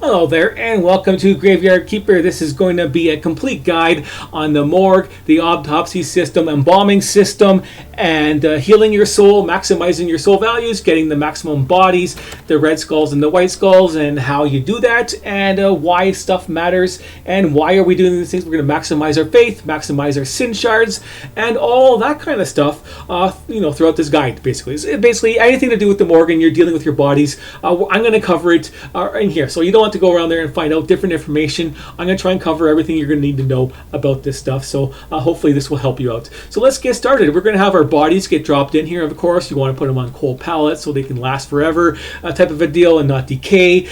Hello there, and welcome to Graveyard Keeper. This is going to be a complete guide on the morgue, the autopsy system, embalming system, and healing your soul, maximizing your soul values, getting the maximum bodies, the red skulls and the white skulls, and how you do that, and why stuff matters, and why are we doing these things. We're going to maximize our faith, maximize our sin shards, and all that kind of stuff, throughout this guide, basically. It's basically anything to do with the morgue and you're dealing with your bodies. I'm going to cover it in here, so you don't want to go around there and find out different information. I'm going to try and cover everything you're going to need to know about this stuff, so hopefully this will help you out. So let's get started. We're going to have our bodies get dropped in here. Of course, you want to put them on cold pallets so they can last forever, type of a deal, and not decay.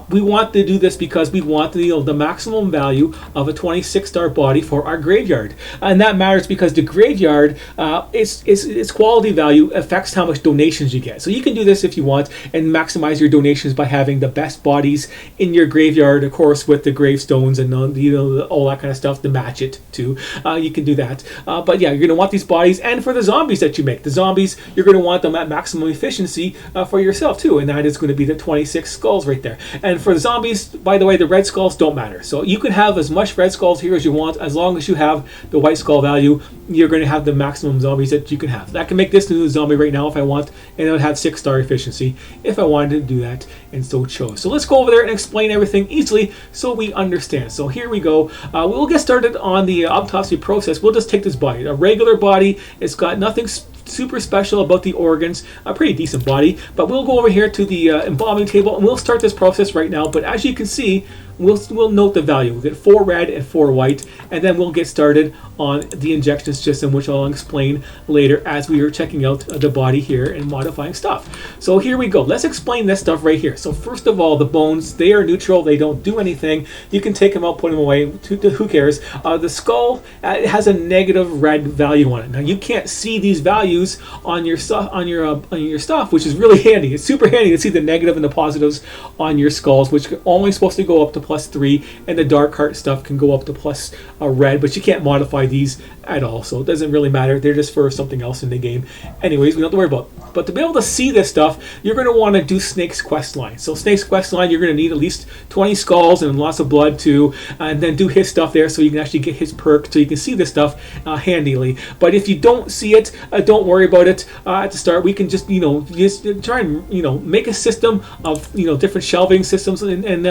We want to do this because we want the maximum value of a 26-star body for our graveyard, and that matters because the graveyard, its quality value affects how much donations you get. So you can do this if you want and maximize your donations by having the best bodies in your graveyard, of course, with the gravestones and all that kind of stuff to match it too. You can do that, but yeah, you're going to want these bodies, and for the zombies that you make, the zombies, you're going to want them at maximum efficiency for yourself too, and that is going to be the 26 skulls right there. And for the zombies, by the way, the red skulls don't matter. So you can have as much red skulls here as you want, as long as you have the white skull value. You're going to have the maximum zombies that you can have. That can make this into a zombie right now if I want, and it would have 6-star efficiency if I wanted to do that and so chose. So let's go over there and explain everything easily so we understand. So here we go. We'll get started on the autopsy process. We'll just take this body, a regular body. It's got nothing super special about the organs, a pretty decent body, but we'll go over here to the embalming table and we'll start this process right now. But as you can see, we'll note the value. We'll get 4 red and 4 white, and then we'll get started on the injection system, which I'll explain later as we are checking out the body here and modifying stuff. So here we go. Let's explain this stuff right here. So first of all, the bones, they are neutral. They don't do anything. You can take them out, put them away. Who cares? The skull, it has a negative red value on it. Now you can't see these values on your stuff, which is really handy. It's super handy to see the negative and the positives on your skulls, which are only supposed to go up to +3, and the dark heart stuff can go up to plus red, but you can't modify these at all, so it doesn't really matter. They're just for something else in the game. Anyways, we don't have to worry about it. But to be able to see this stuff, you're going to want to do Snake's quest line. So Snake's quest line, you're going to need at least 20 skulls and lots of blood too, and then do his stuff there so you can actually get his perk so you can see this stuff handily. But if you don't see it, don't worry about it at the start. We can just try and make a system of different shelving systems, and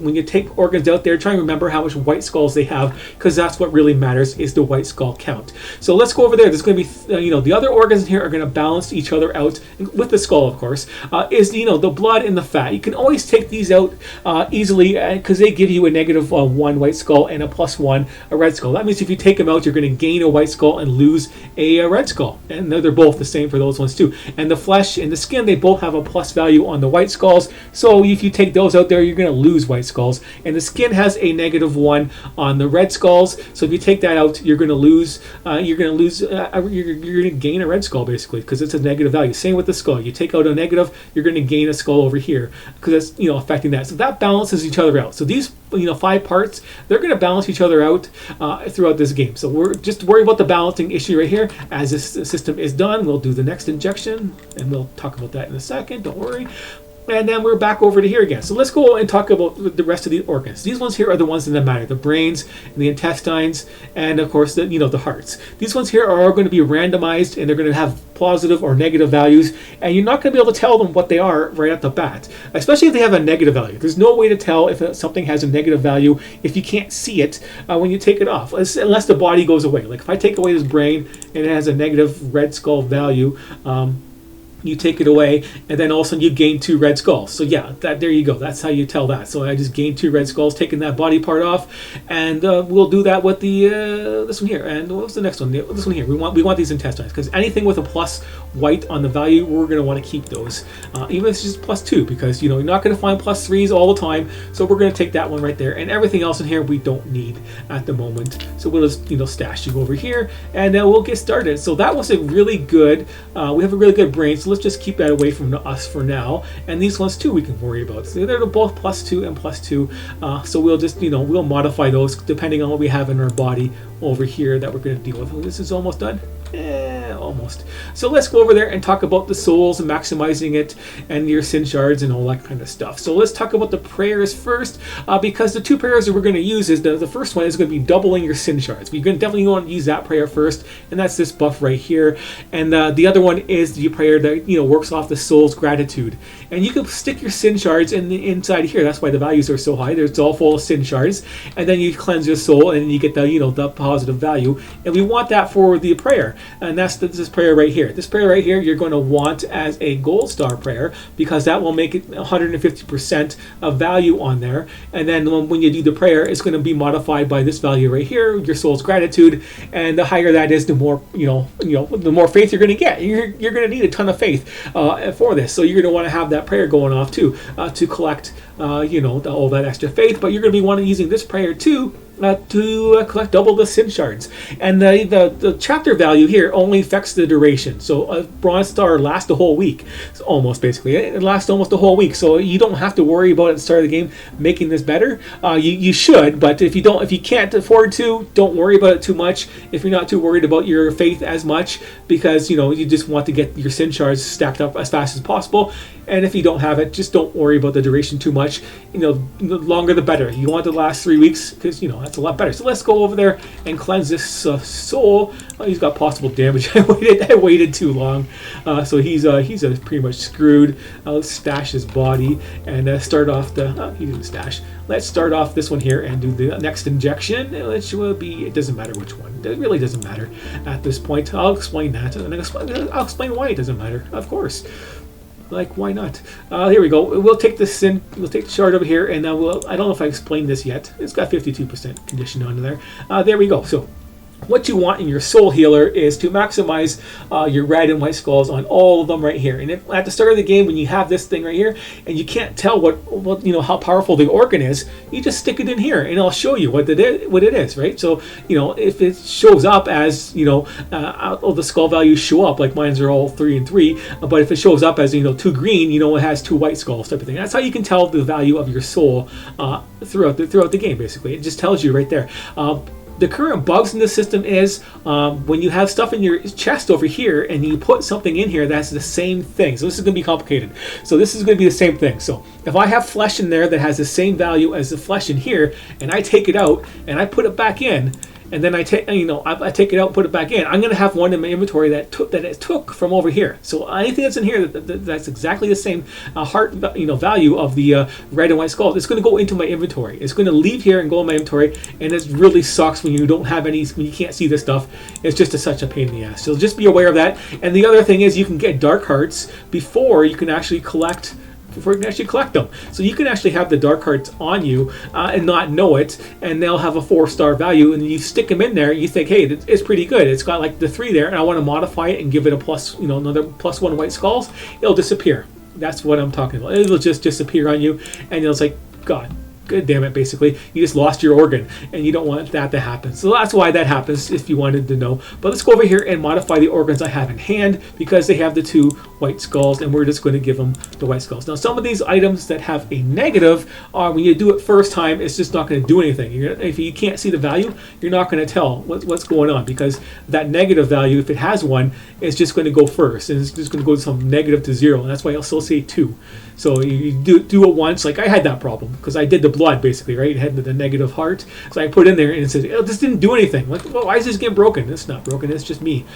when you take organs out there, try and remember how much white skulls they have, because that's what really matters, is the white skull count. So let's go over there. There's going to be the other organs in here are going to balance each other out with the skull, of course, is the blood and the fat. You can always take these out easily because they give you a -1 white skull and a +1 a red skull. That means if you take them out, you're going to gain a white skull and lose a red skull, and they're both the same for those ones too. And the flesh and the skin, they both have a plus value on the white skulls, so if you take those out there, you're going to lose white skulls. And the skin has a -1 on the red skulls, so if you take that out, you're going to lose. You're going to gain a red skull basically because it's a negative value. Same with the skull. You take out a negative, you're going to gain a skull over here because that's affecting that. So that balances each other out. So these 5 parts, they're going to balance each other out throughout this game. So we're just worry about the balancing issue right here. As this system is done, we'll do the next injection, and we'll talk about that in a second. Don't worry. And then we're back over to here again. So let's go and talk about the rest of the organs. These ones here are the ones that matter: the brains, and the intestines, and of course the hearts. These ones here are going to be randomized, and they're going to have positive or negative values, and you're not going to be able to tell them what they are right at the bat, especially if they have a negative value. There's no way to tell if something has a negative value if you can't see it when you take it off, unless the body goes away. Like if I take away this brain and it has a negative red skull value, you take it away, and then all of a sudden you gain 2 red skulls. So yeah, there you go. That's how you tell that. So I just gained 2 red skulls, taking that body part off, and we'll do that with the this one here. And what's the next one? This one here. We want these intestines, because anything with a plus white on the value, we're going to want to keep those, even if it's just +2, because you're not going to find +3s all the time. So we're going to take that one right there, and everything else in here we don't need at the moment. So we'll just stash you over here, and then we'll get started. So that was a really good. We have a really good brain. So let's just keep that away from us for now. And these ones too we can worry about. So they're both +2 and +2. So we'll just we'll modify those depending on what we have in our body over here that we're going to deal with. This is almost done. Almost. So let's go over there and talk about the souls and maximizing it and your sin shards and all that kind of stuff. So let's talk about the prayers first, because the two prayers that we're going to use is the first one is going to be doubling your sin shards. You're going to definitely want to use that prayer first, and that's this buff right here. And the other one is the prayer that works off the soul's gratitude. And you can stick your sin shards inside here. That's why the values are so high. It's all full of sin shards, and then you cleanse your soul, and you get the positive value. And we want that for the prayer, and that's this prayer right here. This prayer right here, you're going to want as a gold star prayer, because that will make it 150% of value on there. And then when you do the prayer, it's going to be modified by this value right here, your soul's gratitude. And the higher that is, the more the more faith you're going to get. You're going to need a ton of faith for this. So you're going to want to have that prayer going off too, to collect all that extra faith. But you're going to be wanting using this prayer too to collect double the sin shards. And the chapter value here only affects the duration. So a bronze star lasts the whole week, so almost basically. It lasts almost the whole week. So you don't have to worry about at the start of the game making this better. You should, but if you can't afford to, don't worry about it too much. If you're not too worried about your faith as much, because you just want to get your sin shards stacked up as fast as possible. And if you don't have it, just don't worry about the duration too much. The longer the better. You want it to last 3 weeks, because that's a lot better. So let's go over there and cleanse this soul. Oh, he's got possible damage. I waited too long, so he's pretty much screwed. Let's stash his body and start off he didn't stash. Let's start off this one here and do the next injection, which will be, it doesn't matter which one. It really doesn't matter at this point. I'll explain that, and I'll explain why it doesn't matter, of course. Like, why not? Here we go. We'll take the shard over here, and I don't know if I explained this yet. It's got 52% condition on there. There we go. So what you want in your soul healer is to maximize your red and white skulls on all of them right here. And at the start of the game, when you have this thing right here, and you can't tell how powerful the organ is, you just stick it in here, and I'll show you what it is, right? So if it shows up as all the skull values show up, like mine's are all 3 and 3, but if it shows up as 2 green, it has 2 white skulls type of thing. That's how you can tell the value of your soul throughout the game. Basically, it just tells you right there. The current bugs in the system is when you have stuff in your chest over here and you put something in here that's the same thing. So this is going to be complicated. So this is going to be the same thing. So if I have flesh in there that has the same value as the flesh in here, and I take it out and I put it back in, and then I take it out, put it back in, I'm going to have one in my inventory that it took from over here. So anything that's in here that's exactly the same heart value of the red and white skulls, it's going to go into my inventory. It's going to leave here and go in my inventory, and it really sucks when you don't have any, when you can't see this stuff. It's just such a pain in the ass. So just be aware of that. And the other thing is, you can get dark hearts before you can actually collect them. So you can actually have the dark hearts on you and not know it, and they'll have a 4-star value, and you stick them in there, you think, hey, it's pretty good. It's got like the 3 there, and I want to modify it and give it a plus, another +1 white skulls. It'll disappear. That's what I'm talking about. It'll just disappear on you, and it's like, God damn it, basically, you just lost your organ, and you don't want that to happen. So that's why that happens, if you wanted to know. But let's go over here and modify the organs I have in hand, because they have the 2 white skulls, and we're just going to give them the white skulls. Now, some of these items that have a negative, when you do it first time, it's just not going to do anything. If you can't see the value, you're not going to tell what's going on, because that negative value, if it has one, is just going to go first, and it's just going to go from negative to 0, and that's why I'll still say 2. So you do it once. Like I had that problem because I did the blood basically, right? It had the negative heart. So I put in there and it says, oh, this didn't do anything. Like, well, why is this game broken? It's not broken. It's just me,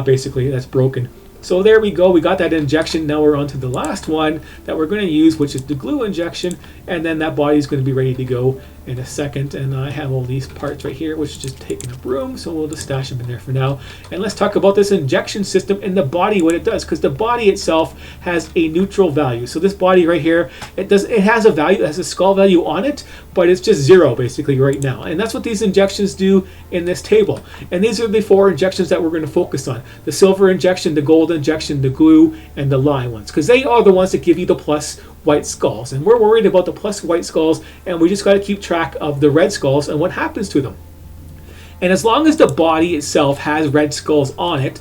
basically, that's broken. So there we go. We got that injection. Now we're on to the last one that we're going to use, which is the glue injection. And then that body is going to be ready to go in a second. And I have all these parts right here, which is just taking up room. So we'll just stash them in there for now. And let's talk about this injection system in the body, what it does. Because the body itself has a neutral value. So this body right here, it has a value, it has a skull value on it, but it's just 0 basically right now. And that's what these injections do in this table. And these are the 4 injections that we're going to focus on. The silver injection, the gold injection, the glue, and the lye ones. Because they are the ones that give you the plus white skulls. And we're worried about the plus white skulls, and we just got to keep track of the red skulls and what happens to them. And as long as the body itself has red skulls on it,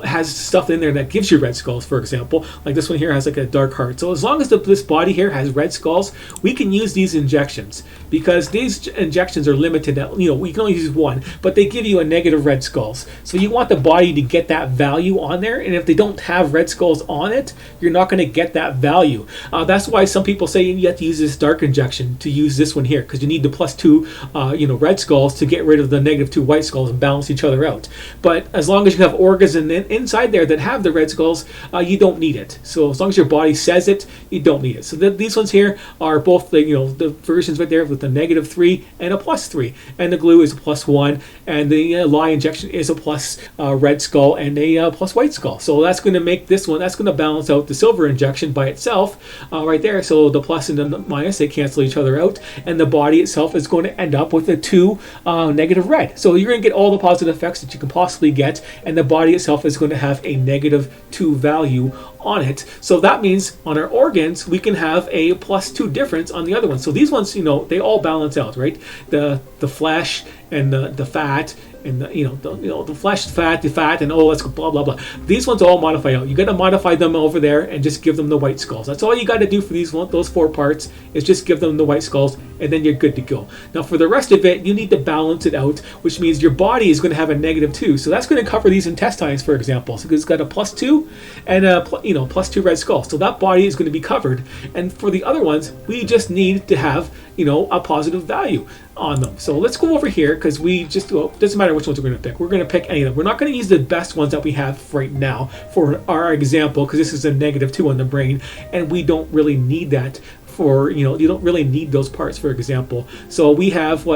has stuff in there that gives you red skulls, for example, like this one here has like a dark heart. So as long as this body here has red skulls, we can use these injections, because these injections are limited. We can only use one, but they give you a negative red skulls. So you want the body to get that value on there, and if they don't have red skulls on it, you're not going to get that value. That's why some people say you have to use this dark injection to use this one here, because you need the +2 red skulls to get rid of the -2 white skulls and balance each other out. But as long as you have organs inside there that have the red skulls, you don't need it. So as long as your body says it, you don't need it. So these ones here are both the versions right there with the -3 and a +3, and the glue is a +1, and the lye injection is a plus red skull and a plus white skull. So that's going to make this one, that's going to balance out the silver injection by itself right there. So the plus and the minus, they cancel each other out, and the body itself is going to end up with a 2 negative red. So you're going to get all the positive effects that you can possibly get, and the body itself is going to have a -2 value on it. So that means on our organs we can have a +2 difference on the other ones. So these ones, they all balance out, right? The flesh and the fat, and the flesh, fat, the fat, and let's go blah blah blah. These ones all modify out. You got to modify them over there and just give them the white skulls. That's all you got to do for those 4 parts, is just give them the white skulls, and then you're good to go. Now for the rest of it, you need to balance it out, which means your body is going to have a -2. So that's going to cover these intestines, for example. So it's got a +2 and a +2 red skull. So that body is going to be covered. And for the other ones, we just need to have a positive value on them. So let's go over here, because doesn't matter which ones we're going to pick. We're going to pick any of them. We're not going to use the best ones that we have right now for our example, because this is a -2 on the brain, and we don't really need that for, you don't really need those parts, for example. So we have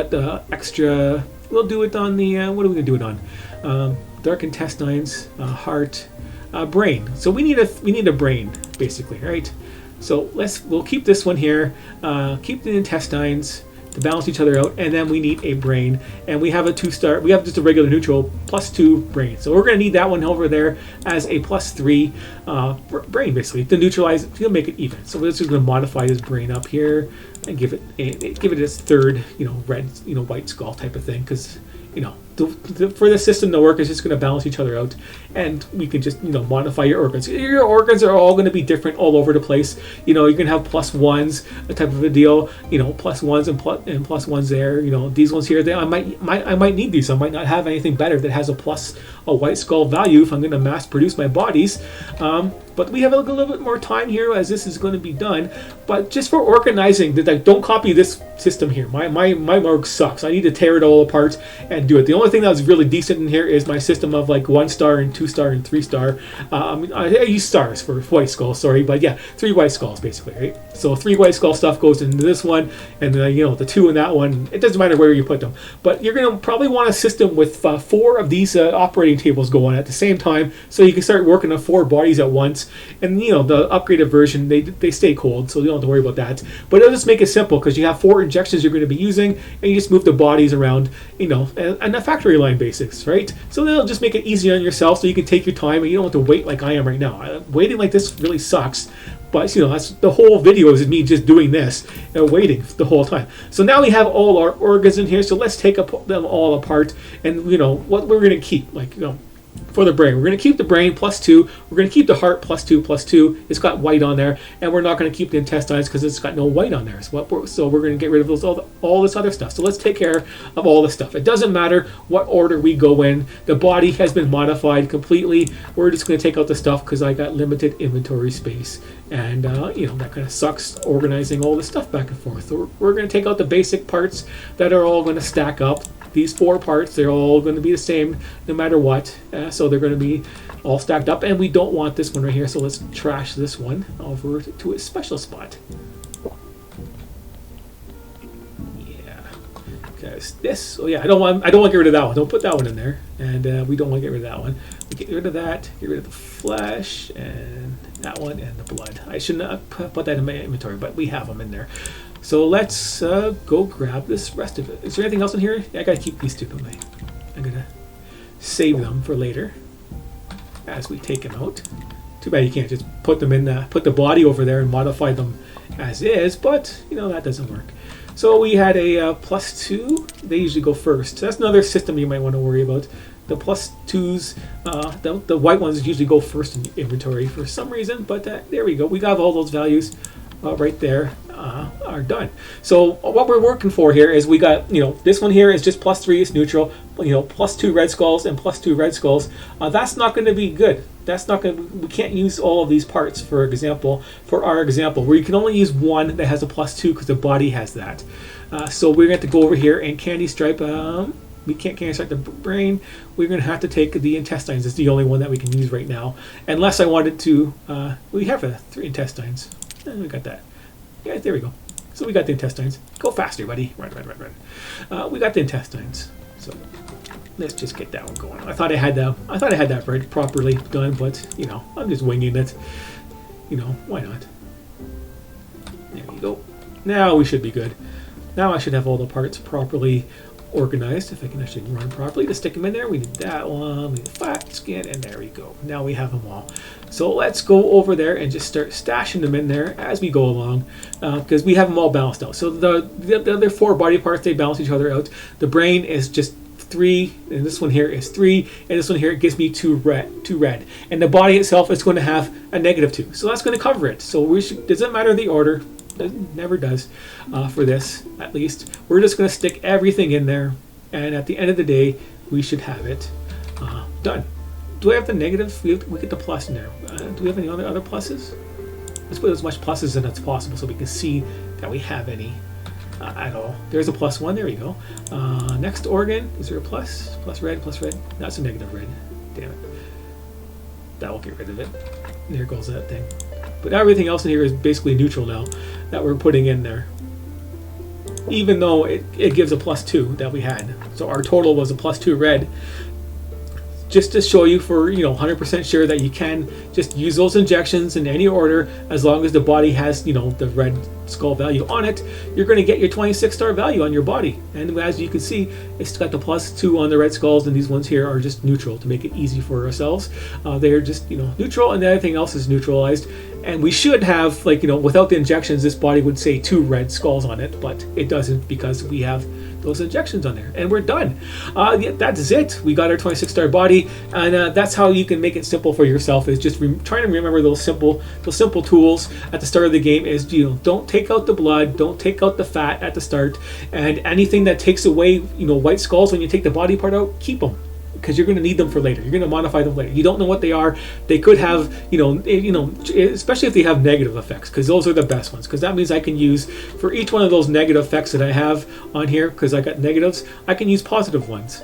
extra, we'll do it on the, what are we going to do it on? Dark intestines, heart, brain. So we need a brain, basically, right? So we'll keep this one here, keep the intestines to balance each other out, and then we need a brain, and we have a 2-star, we have just a regular neutral +2 brain. So we're going to need that one over there as a +3 brain, basically, to neutralize it, to make it even. So we're just going to modify this brain up here and give it its 3rd, red, white skull type of thing, because for the system to work, it's just going to balance each other out, and we can just modify your organs. Your organs are all going to be different all over the place. You can have +1s, a type of a deal. +1s and +1s there. These ones here, I might need these. I might not have anything better that has a white skull value if I'm going to mass produce my bodies. But we have a little bit more time here as this is going to be done. But just for organizing, don't copy this system here. My Morgue sucks. I need to tear it all apart and do it. The only thing that's really decent in here is my system of like 1-star and 2-star and 3-star. I use stars for white skulls, sorry, but yeah, 3 white skulls basically, right? So 3 white skull stuff goes into this one, and the 2 in that one. It doesn't matter where you put them, but you're going to probably want a system with 4 of these operating tables going at the same time, so you can start working on 4 bodies at once. And the upgraded version, they stay cold, so you don't have to worry about that. But it'll just make it simple, because you have 4 injections you're going to be using, and you just move the bodies around, on a factory line basis, right? So that'll just make it easy on yourself, so you can take your time, and you don't have to wait like I am right now. Waiting like this really sucks. But that's the whole video is me just doing this and waiting the whole time. So now we have all our organs in here. So let's take them all apart, and what we're going to keep, for the brain. We're going to keep the brain +2. We're going to keep the heart +2. It's got white on there, and we're not going to keep the intestines because it's got no white on there. So we're going to get rid of all this other stuff. So let's take care of all this stuff. It doesn't matter what order we go in. The body has been modified completely. We're just going to take out the stuff because I got limited inventory space, and that kind of sucks, organizing all this stuff back and forth. So we're going to take out the basic parts that are all going to stack up. These 4 parts, they're all going to be the same no matter what. So they're going to be all stacked up, and we don't want this one right here. So let's trash this one over to its special spot. Yeah, because this. Oh yeah, I don't want to get rid of that one. Don't put that one in there, and we don't want to get rid of that one. We get rid of that. Get rid of the flesh and that one and the blood. I shouldn't put that in my inventory, but we have them in there. So let's go grab this rest of it. Is there anything else in here? Yeah, I gotta keep these 2, don't I? I'm gonna save them for later as we take them out. Too bad you can't just put them in put the body over there and modify them as is, but that doesn't work. So we had a +2. They usually go first. So that's another system you might want to worry about. The +2s, the white ones usually go first in inventory for some reason, but there we go. We got all those values right there are done. So what we're working for here is we got, this one here is just +3, it's neutral, +2 red skulls and +2 red skulls. That's not going to be good. That's not going to, we can't use all of these parts, for our example, where you can only use one that has a +2 because the body has that. So we're going to have to go over here and candy stripe. We can't candy stripe the brain. We're going to have to take the intestines. It's the only one that we can use right now. Unless I wanted to, we have 3 intestines. We got that. Yeah, there we go. So we got the intestines. Go faster, buddy. Run. We got the intestines. So let's just get that one going. I thought I had that right properly done, but I'm just winging it. Why not? There you go. Now we should be good. Now I should have all the parts properly organized, if I can actually run properly. To stick them in there, we need that one, we need the fat skin, and there we go. Now we have them all. So let's go over there and just start stashing them in there as we go along, because we have them all balanced out. So the other 4 body parts, they balance each other out. The brain is just 3, and this one here is 3, and this one here gives me 2 red. And the body itself is going to have a -2, so that's going to cover it. So doesn't matter the order. It never does for this, at least. We're just going to stick everything in there, and at the end of the day, we should have it done. Do I have the negative? We get the plus in there. Do we have any other pluses? Let's put as much pluses in as possible so we can see that we have any at all. There's a +1. There we go. Next organ. Is there a plus? Plus red. That's a negative red. Damn it. That will get rid of it. There goes that thing. But everything else in here is basically neutral now that we're putting in there. Even though it gives a +2 that we had. So our total was a +2 red. Just to show you for 100% sure that you can just use those injections in any order as long as the body has the red skull value on it. You're going to get your 26-star value on your body, and as you can see, it's got the +2 on the red skulls, and these ones here are just neutral to make it easy for ourselves. They're just neutral, and everything else is neutralized. And we should have, without the injections, this body would say 2 red skulls on it, but it doesn't because we have those injections on there, and we're done. Yeah, that's it. We got our 26-star body, and that's how you can make it simple for yourself. Is just trying to remember those simple tools at the start of the game. Is don't take out the blood, don't take out the fat at the start, and anything that takes away white skulls when you take the body part out, keep them. Because you're going to need them for later. You're going to modify them later. You don't know what they are. They could have, especially if they have negative effects, because those are the best ones. Because that means I can use, for each one of those negative effects that I have on here, because I got negatives, I can use positive ones.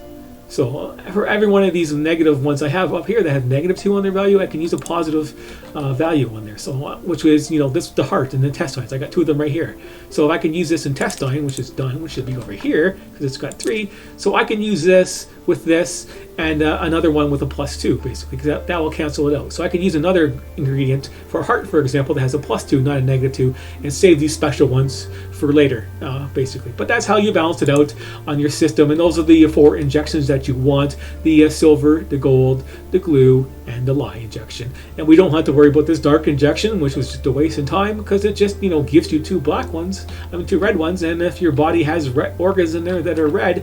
So for every one of these negative ones I have up here that have -2 on their value, I can use a positive value on there. So which is this the heart and the intestines. I got 2 of them right here. So if I can use this intestine, which is done, which should be over here because it's got 3. So I can use this with this and another one with a +2 basically, because that will cancel it out. So I can use another ingredient for heart, for example, that has a +2, not a -2, and save these special ones for later, basically. But that's how you balance it out on your system, and those are the 4 injections that you want: the silver, the gold, the glue, and the lye injection. And we don't have to worry about this dark injection, which was just a waste of time, because it just gives you 2 red ones, and if your body has red organs in there that are red,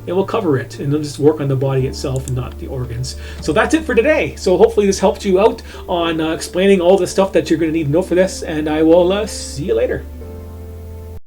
it will cover it, and it'll just work on the body itself and not the organs. So that's it for today. So hopefully this helped you out on explaining all the stuff that you're going to need to know for this, and I will see you later.